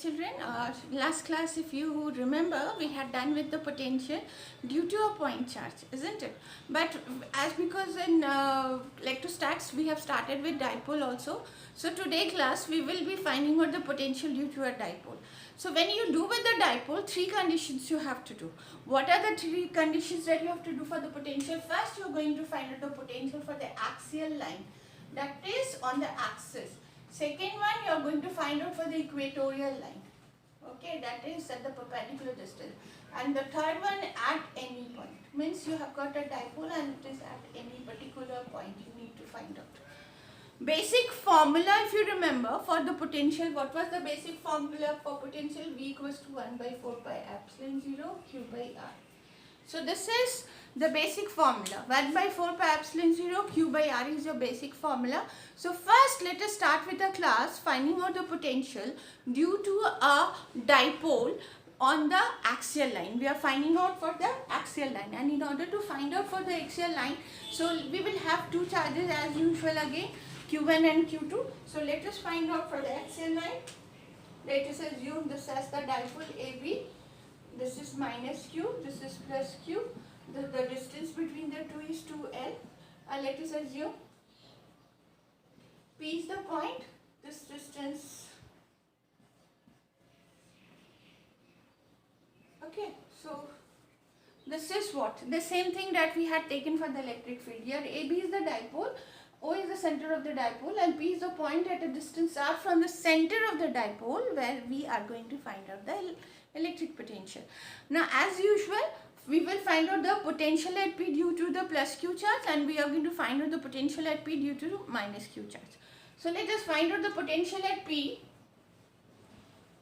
children, last class, if you remember, we had done with the potential due to a point charge, isn't it? But as because in like to start, we have started with dipole also. So today class we will be finding out the potential due to a dipole. So when you do with the dipole, three conditions you have to do. What are the three conditions that you have to do for the potential? First, you are going to find out the potential for the axial line, that is on the axis. Second one, you are going to find out for the equatorial line. Okay, that is at the perpendicular distance. And the third one, at any point. Means you have got a dipole and it is at any particular point you need to find out. Basic formula, if you remember, for the potential, what was the basic formula for potential? V equals to 1 by 4 pi epsilon 0 Q by R. So this is the basic formula. 1 by 4 pi epsilon 0 Q by R is your basic formula. So first let us start with the class finding out the potential due to a dipole on the axial line. We are finding out for the axial line, and in order to find out for the axial line, so we will have two charges as usual again, Q1 and Q2. So let us find out for the axial line. Let us assume this as the dipole AB. This is minus Q, this is plus Q. The distance between the two is 2L. Let us assume P is the point. This distance. Okay, so this is what? The same thing that we had taken for the electric field. Here AB is the dipole, O is the center of the dipole, and P is the point at a distance R from the center of the dipole where we are going to find out the electric potential. Now as usual, we will find out the potential at P due to the plus Q charge, and we are going to find out the potential at P due to minus Q charge. So let us find out the potential at P.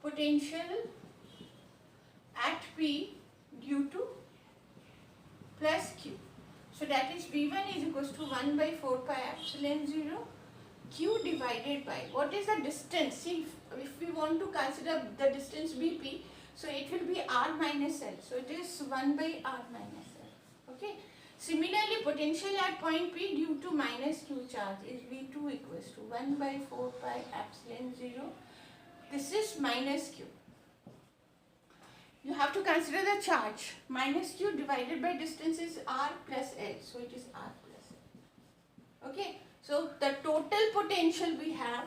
Potential at P due to plus Q. So that is V1 is equals to 1 by 4 pi epsilon 0 Q divided by, what is the distance? See, if we want to consider the distance BP, so it will be R minus L. So it is 1 by R minus L. Okay. Similarly, potential at point P due to minus Q charge is V2 equals to 1 by 4 pi epsilon 0. This is minus Q. You have to consider the charge. Minus Q divided by distance is R plus L. So it is R plus L. Okay. So the total potential we have,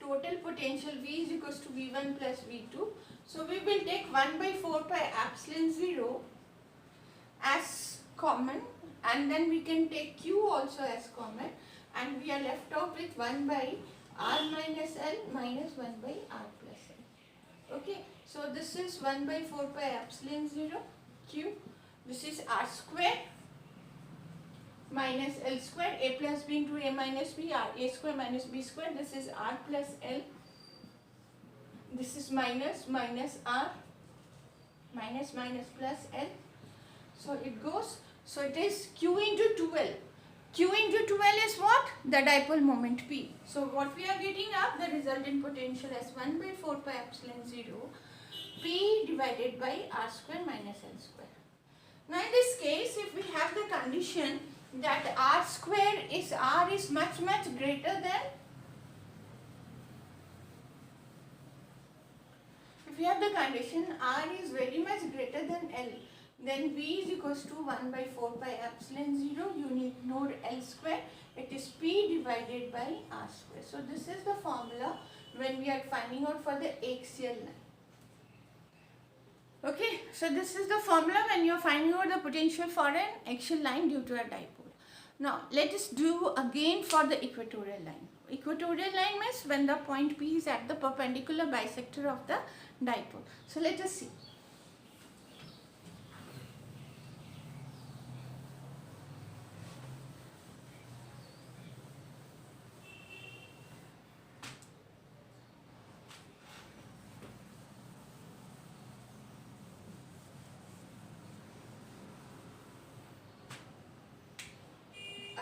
total potential V is equals to V1 plus V2. So we will take 1 by 4 pi epsilon 0 as common, and then we can take Q also as common, and we are left out with 1 by R minus L minus 1 by R plus L. Okay. So this is 1 by 4 pi epsilon 0 Q. This is R square minus L square, A plus B into A minus B, R, A square minus B square. This is R plus L. This is minus R, minus plus L. So it goes, so it is Q into 2L. Q into 2L is what? The dipole moment P. So what we are getting up, the resultant potential as 1 by 4 pi epsilon 0 P divided by R square minus L square. Now in this case, if we have the condition that R square is R is much greater than, if we have the condition R is very much greater than L, then V is equals to 1 by 4 pi epsilon 0, you need ignore L square, it is P divided by R square. So this is the formula when we are finding out for the axial line. Okay, so this is the formula when you are finding out the potential for an axial line due to a dipole. Now let us do again for the equatorial line. Equatorial line means when the point P is at the perpendicular bisector of the dipole. So let us see.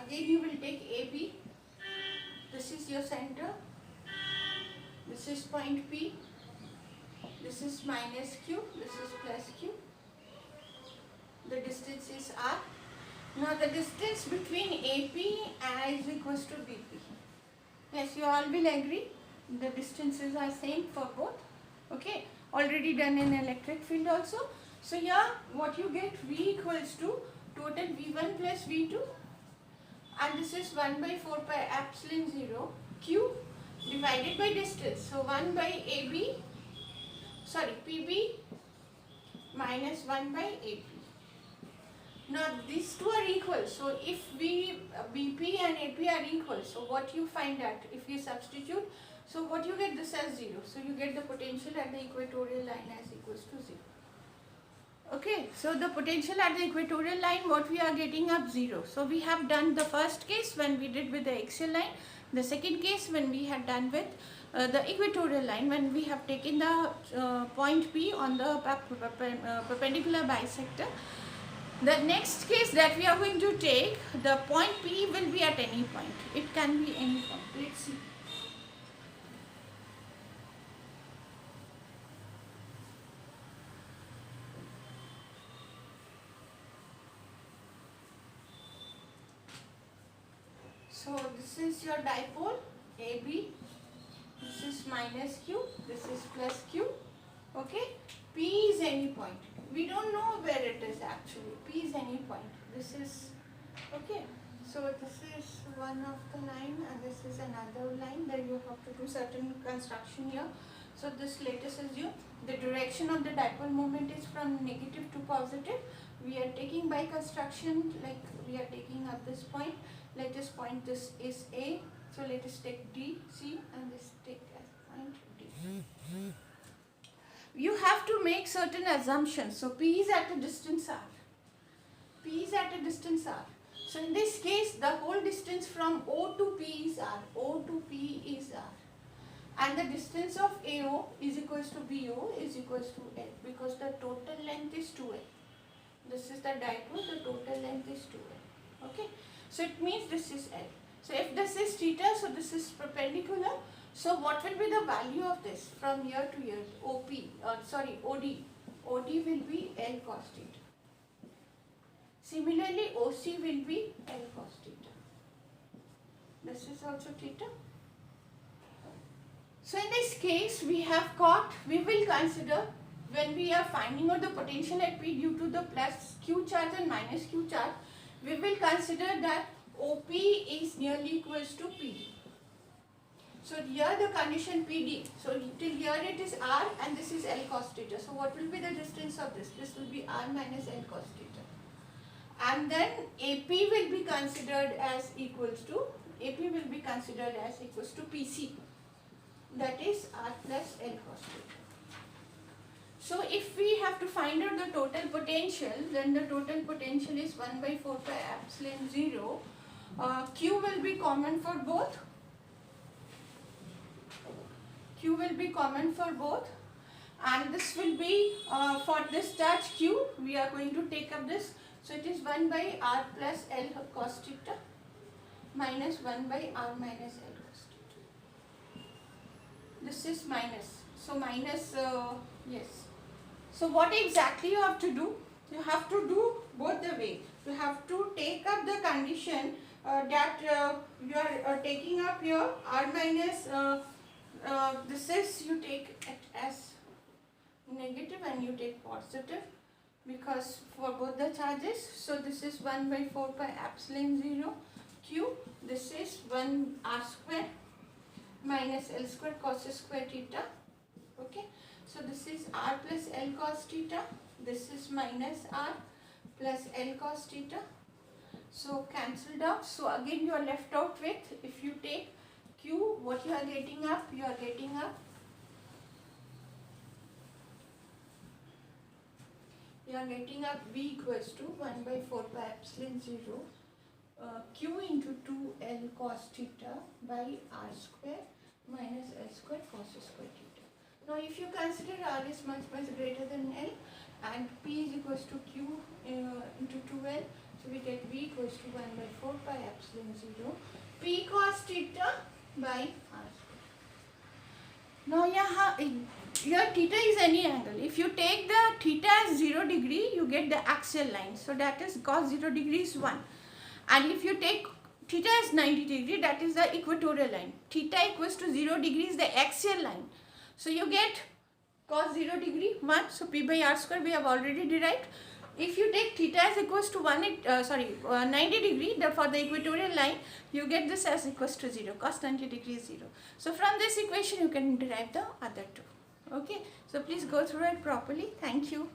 Again you will take AB, this is your center, this is point P, this is minus Q, this is plus Q, the distance is R. Now the distance between AP is equals to BP. Yes, you all will agree, the distances are same for both. already done in electric field also. So here what you get, V equals to total V1 plus V2, and this is 1 by 4 pi epsilon 0 Q divided by distance. So 1 by PB minus 1 by AP. Now these two are equal. So if BP and AP are equal, so what you find out if you substitute, so what you get, this as 0. So you get the potential at the equatorial line as equals to 0. Okay, so the potential at the equatorial line, what we are getting up, 0. So we have done the first case when we did with the axial line, the second case when we had done with the equatorial line, when we have taken the point P on the perpendicular bisector. The next case that we are going to take, the point P will be at any point. It can be any point. Let's see. So this is your dipole AB, this is minus Q, this is plus Q, okay. P is any point. We don't know where it is actually. P is any point. This is, okay. So this is one of the line and this is another line. Then you have to do certain construction here. So this, let us assume the direction of the dipole moment is from negative to positive. We are taking by construction, like we are taking up this point. Let us point, this is A. So let us take D, C, and this take as point D. You have to make certain assumptions. So P is at a distance R. P is at a distance R. So in this case, the whole distance from O to P is R. O to P is R. And the distance of AO is equals to BO is equals to L, because the total length is 2L. This is the dipole, the total length is 2L. Okay. So it means this is L. So if this is theta, so this is perpendicular. So what will be the value of this from here to here? OD. OD will be L cos theta. Similarly, OC will be L cos theta. This is also theta. So in this case, we will consider when we are finding out the potential at P due to the plus Q charge and minus Q charge, we will consider that OP is nearly equals to PD. So here the condition PD, so till here it is R and this is L cos theta. So what will be the distance of this? This will be R minus L cos theta. And then AP will be considered as equals to PC. That is R plus L cos theta. So if we have to find out the total potential, then the total potential is 1 by 4 pi epsilon 0. Q will be common for both. Q will be common for both. And this will be, for this charge Q, we are going to take up this. So it is 1 by R plus L cos theta minus 1 by R minus L cos theta. This is minus. So minus, yes. So what exactly you have to do? You have to do both the way. You have to take up the condition that you are taking up here R minus, this is, you take it as negative and you take positive, because for both the charges. So this is 1 by 4 pi epsilon 0 Q. This is 1 R square minus L square cos square theta. Okay. So this is R plus L cos theta. This is minus R plus L cos theta. So cancelled out. So again you are left out with, if you take Q, what you are getting up? You are getting up V equals to 1 by 4 pi epsilon 0 Q into 2L cos theta by R square minus L square cos square theta. Now if you consider R is much greater than L and P is equals to Q into 2L, so we get V equals to 1 by 4 pi epsilon 0 P cos theta by R square. Now your theta is any angle. If you take the theta as 0 degree, you get the axial line. So that is cos 0 degree is 1. And if you take theta as 90 degree, that is the equatorial line. Theta equals to 0 degree is the axial line. So you get cos 0 degree 1, so p by r square we have already derived. If you take theta as equals to 90 degree, for the equatorial line, you get this as equals to 0, cos 90 degree is 0. So from this equation you can derive the other two. Okay, so please go through it properly. Thank you.